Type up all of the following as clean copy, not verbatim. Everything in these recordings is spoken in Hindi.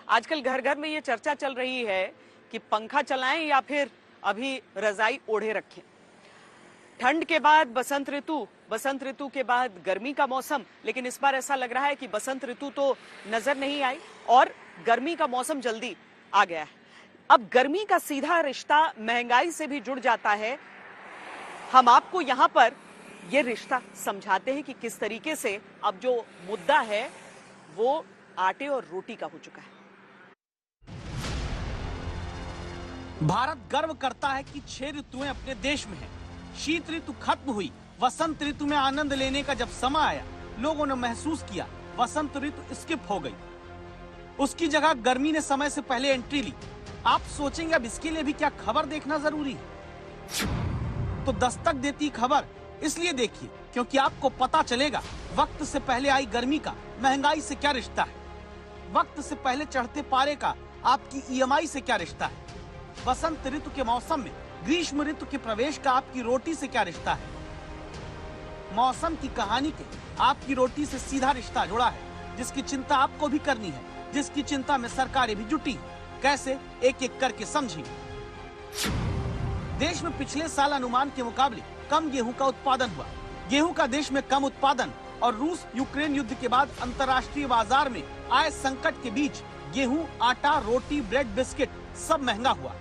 आजकल घर घर में ये चर्चा चल रही है कि पंखा चलाएं या फिर अभी रजाई ओढ़े रखें। ठंड के बाद बसंत ऋतु के बाद गर्मी का मौसम, लेकिन इस बार ऐसा लग रहा है कि बसंत ऋतु तो नजर नहीं आई और गर्मी का मौसम जल्दी आ गया है। अब गर्मी का सीधा रिश्ता महंगाई से भी जुड़ जाता है। हम आपको यहां पर ये रिश्ता समझाते हैं कि किस तरीके से अब जो मुद्दा है वो आटे और रोटी का हो चुका है। भारत गर्व करता है कि 6 ऋतुएं अपने देश में हैं। शीत ऋतु खत्म हुई, वसंत ऋतु में आनंद लेने का जब समय आया, लोगों ने महसूस किया वसंत ऋतु स्किप हो गई। उसकी जगह गर्मी ने समय से पहले एंट्री ली। आप सोचेंगे अब इसके लिए भी क्या खबर देखना जरूरी है? तो दस्तक देती खबर इसलिए देखिए क्योंकि आपको पता चलेगा वक्त से पहले आई गर्मी का महंगाई से क्या रिश्ता है, वक्त से पहले चढ़ते पारे का आपकी ईएमआई से क्या रिश्ता है, बसंत ऋतु के मौसम में ग्रीष्म ऋतु के प्रवेश का आपकी रोटी से क्या रिश्ता है। मौसम की कहानी के आपकी रोटी से सीधा रिश्ता जुड़ा है, जिसकी चिंता आपको भी करनी है, जिसकी चिंता में सरकारें भी जुटी हैं। कैसे, एक एक करके समझेंगे। देश में पिछले साल अनुमान के मुकाबले कम गेहूं का उत्पादन हुआ। गेहूं का देश में कम उत्पादन और रूस यूक्रेन युद्ध के बाद अंतर्राष्ट्रीय बाजार में आए संकट के बीच गेहूं, आटा, रोटी, ब्रेड, बिस्किट सब महंगा हुआ।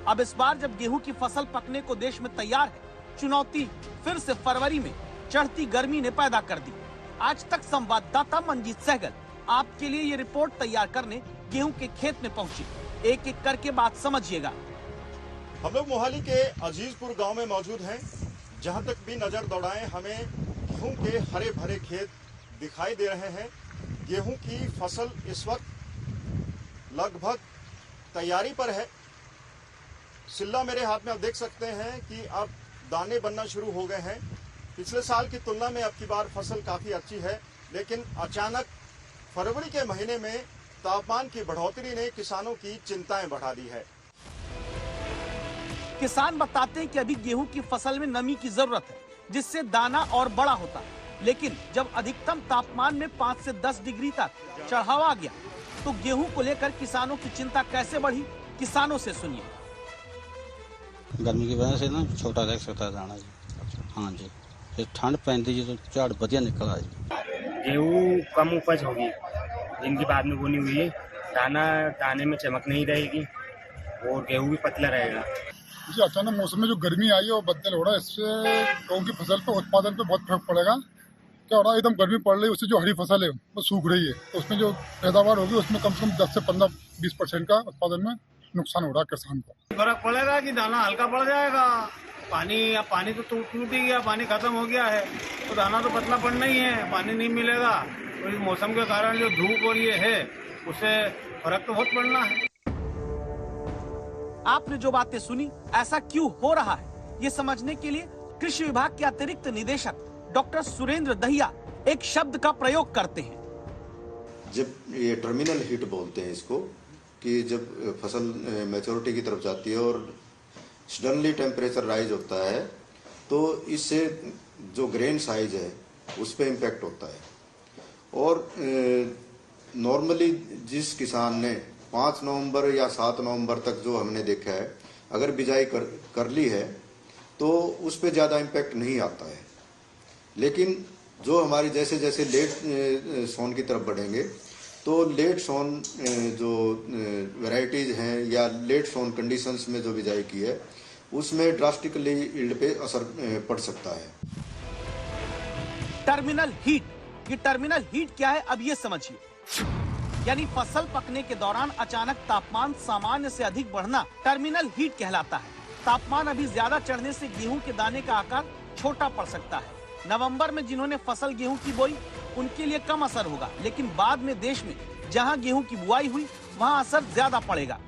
अब इस बार जब गेहूं की फसल पकने को देश में तैयार है, चुनौती फिर से फरवरी में चढ़ती गर्मी ने पैदा कर दी। आज तक संवाददाता मंजीत सहगल आपके लिए ये रिपोर्ट तैयार करने गेहूं के खेत में पहुंचे। एक एक करके बात समझिएगा। हम लोग मोहाली के अजीजपुर गांव में मौजूद हैं। जहां तक भी नजर दौड़ाएं हमें गेहूं के हरे भरे खेत दिखाई दे रहे हैं। गेहूं की फसल इस वक्त लगभग तैयारी पर है। सिल्ला मेरे हाथ में आप देख सकते हैं कि अब दाने बनना शुरू हो गए हैं। पिछले साल की तुलना में अब की बार फसल काफी अच्छी है, लेकिन अचानक फरवरी के महीने में तापमान की बढ़ोतरी ने किसानों की चिंताएं बढ़ा दी है। किसान बताते हैं कि अभी गेहूं की फसल में नमी की जरूरत है, जिससे दाना और बड़ा होता है। लेकिन जब अधिकतम तापमान में 5 से 10 डिग्री तक चढ़ाव आ गया तो गेहूं को लेकर किसानों की चिंता कैसे बढ़ी, किसानों से सुनिए। गर्मी की वजह से ना छोटा रह सकता है दाना जी। हाँ जी, फिर ठंड पैंती जी तो झाड़ बढ़िया निकला जी। गेहूँ कम उपज होगी, जिनकी बाद में बोनी हुई है, दाने में चमक नहीं रहेगी और गेहूँ भी पतला रहेगा। जी अचानक मौसम में जो गर्मी आई है और बदल हो रहा है, इससे गेहूँ की फसल पे उत्पादन पे बहुत फर्क पड़ेगा। क्या हो रहा है, एकदम गर्मी पड़ रही है, उससे जो हरी फसल है वो सूख रही है, तो उसमें जो पैदावार होगी उसमें कम से कम 10 से 15-20% का उत्पादन में नुकसान हो रहा है किसान को। फर्क पड़ेगा कि दाना हल्का पड़ जाएगा। पानी तो टूट ही गया, पानी खत्म हो गया है तो दाना तो पतला पड़ना ही है। पानी नहीं मिलेगा तो इस मौसम के कारण जो धूप और ये है उससे फर्क तो बहुत पड़ना है। आपने जो बातें सुनी, ऐसा क्यों हो रहा है, ये समझने के लिए कृषि विभाग के अतिरिक्त निदेशक डॉक्टर सुरेंद्र दहिया एक शब्द का प्रयोग करते हैं। जब ये टर्मिनल हीट बोलते हैं इसको, कि जब फसल मैच्योरिटी की तरफ जाती है और सडनली टेम्परेचर राइज होता है तो इससे जो ग्रेन साइज है उस पर इम्पैक्ट होता है। और नॉर्मली जिस किसान ने 5 नवंबर या 7 नवंबर तक जो हमने देखा है, अगर बिजाई कर ली है तो उस पर ज़्यादा इम्पैक्ट नहीं आता है। लेकिन जो हमारी जैसे जैसे लेट सोन की तरफ बढ़ेंगे तो लेट सोन जो वैरायटीज हैं या लेट सोन कंडीशंस में जो बिजाई की है उसमें ड्रास्टिकली यील्ड पे असर पड़ सकता है। टर्मिनल हीट, ये टर्मिनल हीट क्या है अब ये समझिए। यानी फसल पकने के दौरान अचानक तापमान सामान्य से अधिक बढ़ना टर्मिनल हीट कहलाता है। तापमान अभी ज्यादा चढ़ने से गेहूं के दाने का आकार छोटा पड़ सकता है। नवंबर में जिन्होंने फसल गेहूं की बोई उनके लिए कम असर होगा, लेकिन बाद में देश में जहां गेहूं की बुआई हुई वहां असर ज्यादा पड़ेगा।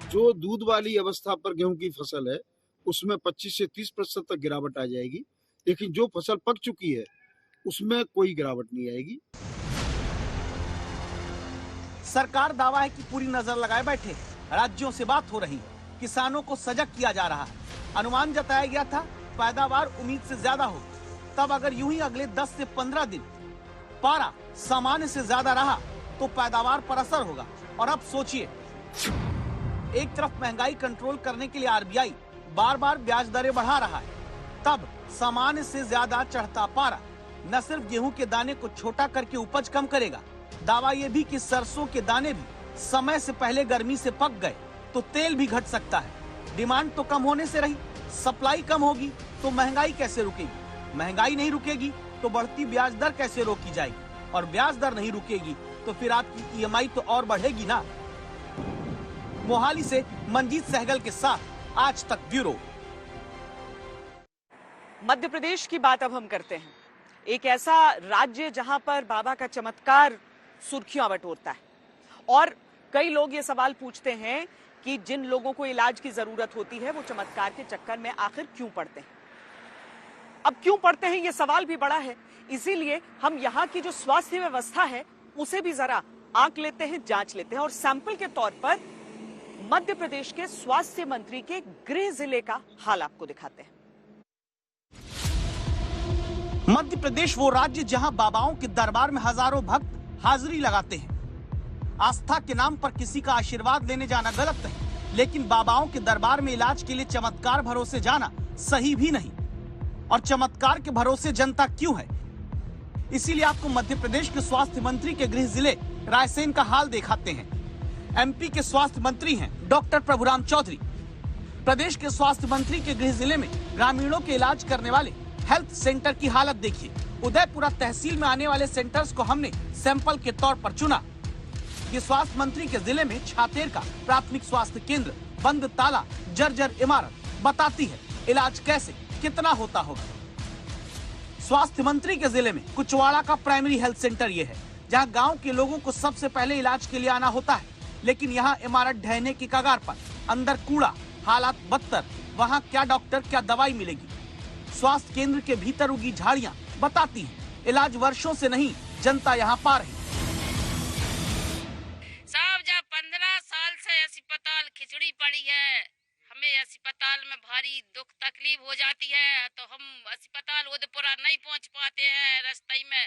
जो दूध वाली अवस्था पर गेहूं की फसल है उसमें 25 से 30% तक गिरावट आ जाएगी, लेकिन जो फसल पक चुकी है उसमें कोई गिरावट नहीं आएगी। सरकार दावा है कि पूरी नजर लगाए बैठे, राज्यों से बात हो रही है, किसानों को सजग किया जा रहा है। अनुमान जताया गया था पैदावार उम्मीद से ज्यादा होगी, तब अगर यूं ही अगले 10 से 15 दिन पारा सामान्य से ज्यादा रहा तो पैदावार पर असर होगा। और अब सोचिए, एक तरफ महंगाई कंट्रोल करने के लिए आरबीआई बार बार ब्याज दरें बढ़ा रहा है, तब सामान्य से ज्यादा चढ़ता पारा न सिर्फ गेहूं के दाने को छोटा करके उपज कम करेगा, दावा ये भी कि सरसों के दाने भी समय से पहले गर्मी से पक गए तो तेल भी घट सकता है। डिमांड तो कम होने से रही, सप्लाई कम होगी तो महंगाई कैसे रुकेगी? महंगाई नहीं रुकेगी तो बढ़ती ब्याज दर कैसे रोकी जाएगी? और ब्याज दर नहीं रुकेगी तो फिर आपकी ईएमआई तो और बढ़ेगी ना। मोहाली से मंजीत सहगल के साथ आज तक ब्यूरो। मध्य प्रदेश की बात अब हम करते हैं, एक ऐसा राज्य जहां पर बाबा का चमत्कार सुर्खियां बटोरता है। और कई लोग ये सवाल पूछते हैं कि जिन लोगों को इलाज की जरूरत होती है वो चमत्कार के चक्कर में आखिर क्यों पड़ते हैं? अब क्यों पड़ते हैं ये सवाल भी बड़ा है, इसीलिए हम यहाँ की जो स्वास्थ्य व्यवस्था है उसे भी जरा आंक लेते हैं, जांच लेते हैं। और सैंपल के तौर पर मध्य प्रदेश के स्वास्थ्य मंत्री के गृह जिले का हाल आपको दिखाते हैं। मध्य प्रदेश वो राज्य जहां बाबाओं के दरबार में हजारों भक्त हाजिरी लगाते हैं। आस्था के नाम पर किसी का आशीर्वाद लेने जाना गलत नहीं, लेकिन बाबाओं के दरबार में इलाज के लिए चमत्कार भरोसे जाना सही भी नहीं। और चमत्कार के भरोसे जनता क्यों है? इसीलिए आपको मध्य प्रदेश के स्वास्थ्य मंत्री के गृह जिले रायसेन का हाल दिखाते हैं। एमपी के स्वास्थ्य मंत्री हैं डॉक्टर प्रभुराम चौधरी। प्रदेश के स्वास्थ्य मंत्री के गृह जिले में ग्रामीणों के इलाज करने वाले हेल्थ सेंटर की हालत देखिए। उदयपुरा तहसील में आने वाले सेंटर्स को हमने सैंपल के तौर पर चुना। ये स्वास्थ्य मंत्री के जिले में छातेर का प्राथमिक स्वास्थ्य केंद्र बंद ताला जर्जर इमारत बताती है इलाज कैसे कितना होता होगा। स्वास्थ्य मंत्री के जिले में कुचवाड़ा का प्राइमरी हेल्थ सेंटर ये है, जहां गांव के लोगों को सबसे पहले इलाज के लिए आना होता है। लेकिन यहां इमारत ढहने की कगार पर, अंदर कूड़ा, हालात बदतर, वहां क्या डॉक्टर क्या दवाई मिलेगी। स्वास्थ्य केंद्र के भीतर उगी झाड़ियां बताती हैं इलाज वर्षों से नहीं जनता यहां पा रही। साहब जब 15 साल से अस्पताल खिचड़ी पड़ी है, हमें अस्पताल में भारी दुख तकलीफ हो जाती है तो हम अस्पताल उदयपुरा नहीं पहुंच पाते हैं। रास्ते में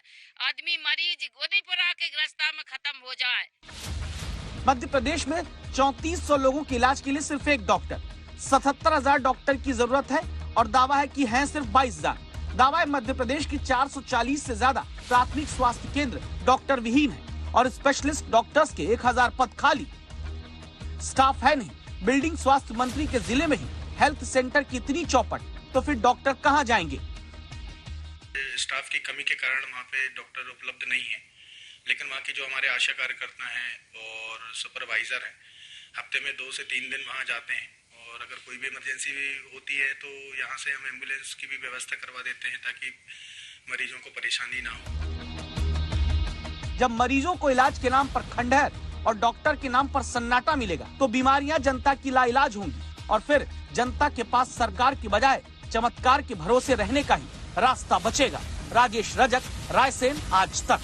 आदमी मरीज उदयपुरा के रास्ता में खत्म हो जाए। मध्य प्रदेश में 3400 लोगों के इलाज के लिए सिर्फ एक डॉक्टर, 77,000 डॉक्टर की जरूरत है और दावा है कि हैं सिर्फ 22,000। दावा है मध्य प्रदेश की 440 से ज्यादा प्राथमिक स्वास्थ्य केंद्र डॉक्टर विहीन है और स्पेशलिस्ट डॉक्टर्स के 1000 पद खाली। स्टाफ है नहीं। बिल्डिंग स्वास्थ्य मंत्री के जिले में ही हेल्थ सेंटर की इतनी चौपट, तो फिर डॉक्टर कहां जाएंगे? स्टाफ की कमी के कारण वहाँ पे डॉक्टर उपलब्ध नहीं है, लेकिन वहाँ के जो हमारे आशा कार्यकर्ता हैं और सुपरवाइजर हैं, हफ्ते में 2 से 3 दिन वहाँ जाते हैं और अगर कोई भी इमरजेंसी होती है तो यहाँ से हम एम्बुलेंस की भी व्यवस्था करवा देते हैं ताकि मरीजों को परेशानी ना हो। जब मरीजों को इलाज के नाम पर खंडहर और डॉक्टर के नाम पर सन्नाटा मिलेगा तो बीमारियां जनता की लाइलाज होंगी और फिर जनता के पास सरकार की बजाय चमत्कार के भरोसे रहने का ही रास्ता बचेगा। राजेश रजक, रायसेन, आज तक।